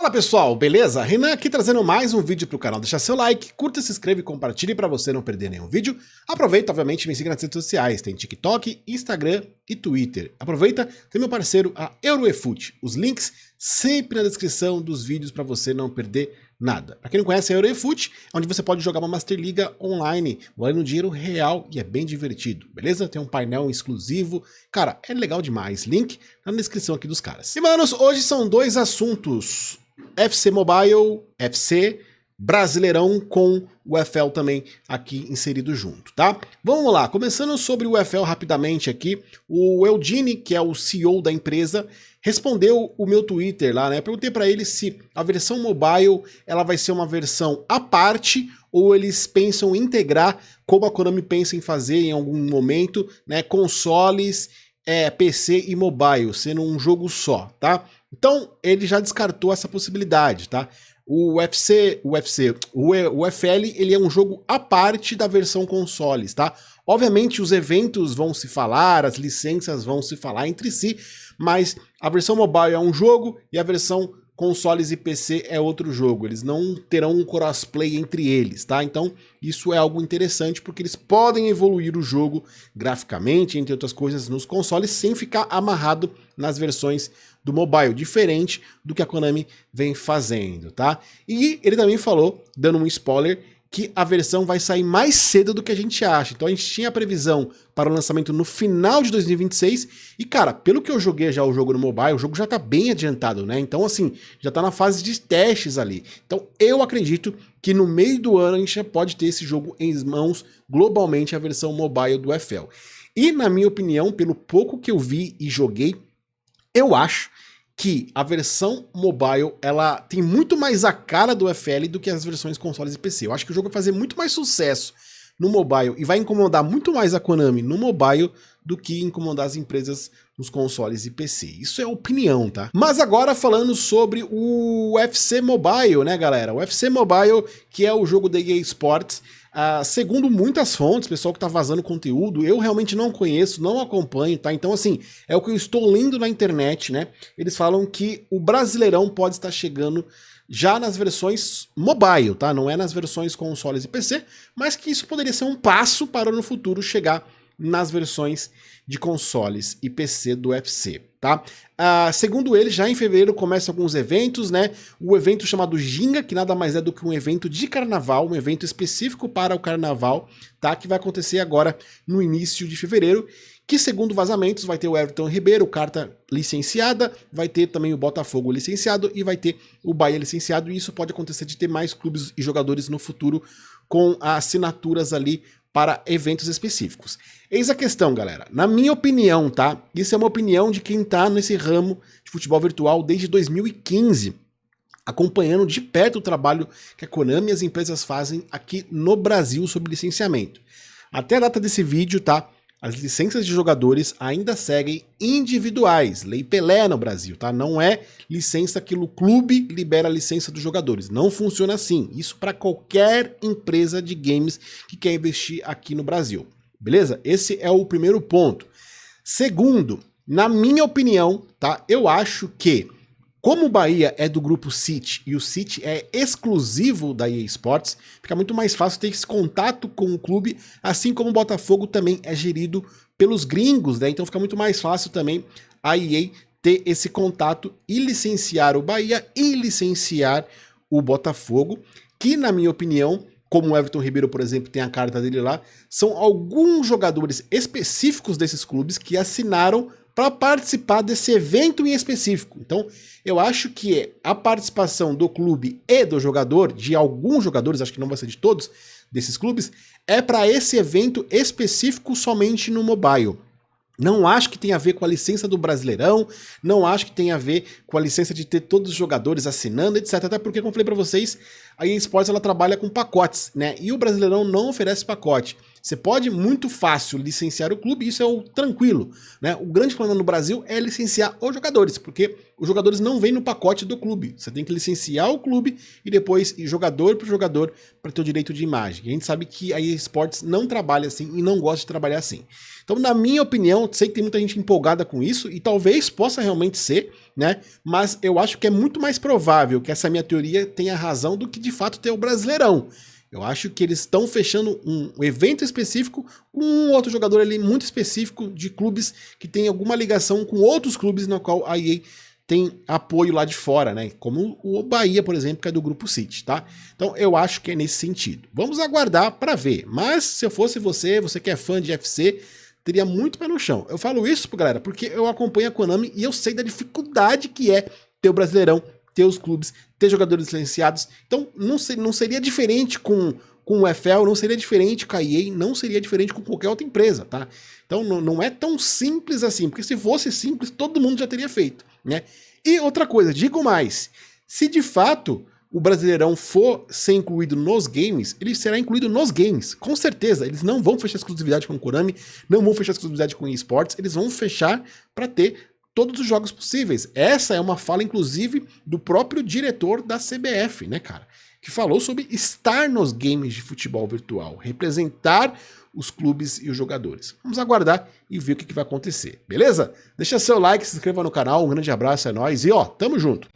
Fala pessoal, beleza? Renan aqui trazendo mais um vídeo pro canal. Deixa seu like, curta, se inscreva e compartilhe para você não perder nenhum vídeo. Aproveita, obviamente, me siga nas redes sociais, tem TikTok, Instagram e Twitter. Aproveita, tem meu parceiro, a EuroEFoot. Os links sempre na descrição dos vídeos para você não perder nada. Para quem não conhece, a EuroEFoot é onde você pode jogar uma Master Liga online, valendo dinheiro real e é bem divertido, beleza? Tem um painel exclusivo, cara, é legal demais. Link na descrição aqui dos caras. E manos, hoje são dois assuntos. FC Mobile, FC, Brasileirão com o UFL também aqui inserido junto, tá? Vamos lá, começando sobre o UFL rapidamente aqui, o Eudine, que é o CEO da empresa, respondeu o meu Twitter lá, né? Eu perguntei para ele se a versão mobile ela vai ser uma versão à parte ou eles pensam em integrar, como a Konami pensa em fazer em algum momento, né? Consoles, PC e mobile, sendo um jogo só, tá? Então, ele já descartou essa possibilidade, tá? O UFL, ele é um jogo à parte da versão consoles, tá? Obviamente, os eventos vão se falar, as licenças vão se falar entre si, mas a versão mobile é um jogo e a versão consoles e PC é outro jogo. Eles não terão um crossplay entre eles, tá? Então, isso é algo interessante porque eles podem evoluir o jogo graficamente, entre outras coisas, nos consoles, sem ficar amarrado nas versões do mobile, diferente do que a Konami vem fazendo, tá? E ele também falou, dando um spoiler, que a versão vai sair mais cedo do que a gente acha. Então a gente tinha a previsão para o lançamento no final de 2026 e, cara, pelo que eu joguei já o jogo no mobile, o jogo já tá bem adiantado, né? Então, assim, já tá na fase de testes ali. Então eu acredito que no meio do ano a gente já pode ter esse jogo em mãos globalmente, a versão mobile do UFL. E, na minha opinião, pelo pouco que eu vi e joguei, eu acho que a versão mobile, ela tem muito mais a cara do UFL do que as versões consoles e PC. Eu acho que o jogo vai fazer muito mais sucesso no mobile e vai incomodar muito mais a Konami no mobile do que incomodar as empresas nos consoles e PC. Isso é opinião, tá? Mas agora falando sobre o UFC Mobile, né, galera? O UFC Mobile, que é o jogo da EA Sports, segundo muitas fontes, pessoal que tá vazando conteúdo, eu realmente não conheço, não acompanho, tá? Então, assim, é o que eu estou lendo na internet, né? Eles falam que o Brasileirão pode estar chegando já nas versões mobile, tá? Não é nas versões consoles e PC, mas que isso poderia ser um passo para no futuro chegar nas versões de consoles e PC do UFC, tá? Segundo ele, já em fevereiro começam alguns eventos, né? O evento chamado Ginga, que nada mais é do que um evento de carnaval, um evento específico para o carnaval, tá? Que vai acontecer agora no início de fevereiro, que segundo vazamentos vai ter o Everton Ribeiro, carta licenciada, vai ter também o Botafogo licenciado e vai ter o Bahia licenciado, e isso pode acontecer de ter mais clubes e jogadores no futuro com assinaturas ali para eventos específicos. Eis a questão, galera. Na minha opinião, tá? Isso é uma opinião de quem tá nesse ramo de futebol virtual desde 2015, acompanhando de perto o trabalho que a Konami e as empresas fazem aqui no Brasil sobre licenciamento. Até a data desse vídeo, tá? As licenças de jogadores ainda seguem individuais, Lei Pelé no Brasil, tá? Não é licença que o clube libera a licença dos jogadores. Não funciona assim. Isso para qualquer empresa de games que quer investir aqui no Brasil. Beleza? Esse é o primeiro ponto. Segundo, na minha opinião, tá? Eu acho que como o Bahia é do grupo City e o City é exclusivo da EA Sports, fica muito mais fácil ter esse contato com o clube, assim como o Botafogo também é gerido pelos gringos, né? Então fica muito mais fácil também a EA ter esse contato e licenciar o Bahia e licenciar o Botafogo, que na minha opinião, como o Everton Ribeiro, por exemplo, tem a carta dele lá, são alguns jogadores específicos desses clubes que assinaram para participar desse evento em específico. Então, eu acho que a participação do clube e do jogador, de alguns jogadores, acho que não vai ser de todos desses clubes, é para esse evento específico somente no mobile. Não acho que tenha a ver com a licença do Brasileirão, não acho que tenha a ver com a licença de ter todos os jogadores assinando, etc. Até porque, como eu falei para vocês, a EA Sports ela trabalha com pacotes, né? E o Brasileirão não oferece pacote. Você pode muito fácil licenciar o clube, isso é o tranquilo, né? O grande problema no Brasil é licenciar os jogadores, porque os jogadores não vêm no pacote do clube. Você tem que licenciar o clube e depois ir jogador por jogador para ter o direito de imagem. E a gente sabe que a EA Sports não trabalha assim e não gosta de trabalhar assim. Então, na minha opinião, sei que tem muita gente empolgada com isso e talvez possa realmente ser, né? Mas eu acho que é muito mais provável que essa minha teoria tenha razão do que de fato ter o Brasileirão. Eu acho que eles estão fechando um evento específico com um outro jogador ali muito específico de clubes que tem alguma ligação com outros clubes na qual a EA tem apoio lá de fora, né? Como o Bahia, por exemplo, que é do Grupo City, tá? Então eu acho que é nesse sentido. Vamos aguardar para ver. Mas se eu fosse você que é fã de FC, teria muito pé no chão. Eu falo isso, galera, porque eu acompanho a Konami e eu sei da dificuldade que é ter o Brasileirão, ter os clubes, ter jogadores licenciados. Então não seria diferente com o EFL, não seria diferente com a EA, não seria diferente com qualquer outra empresa, tá? Então não é tão simples assim, porque se fosse simples, todo mundo já teria feito, né? E outra coisa, digo mais, se de fato o Brasileirão for ser incluído nos games, ele será incluído nos games, com certeza. Eles não vão fechar exclusividade com o Konami, não vão fechar exclusividade com eSports, eles vão fechar para ter todos os jogos possíveis. Essa é uma fala, inclusive, do próprio diretor da CBF, né, cara? Que falou sobre estar nos games de futebol virtual, representar os clubes e os jogadores. Vamos aguardar e ver o que vai acontecer, beleza? Deixa seu like, se inscreva no canal, um grande abraço, é nóis e ó, tamo junto!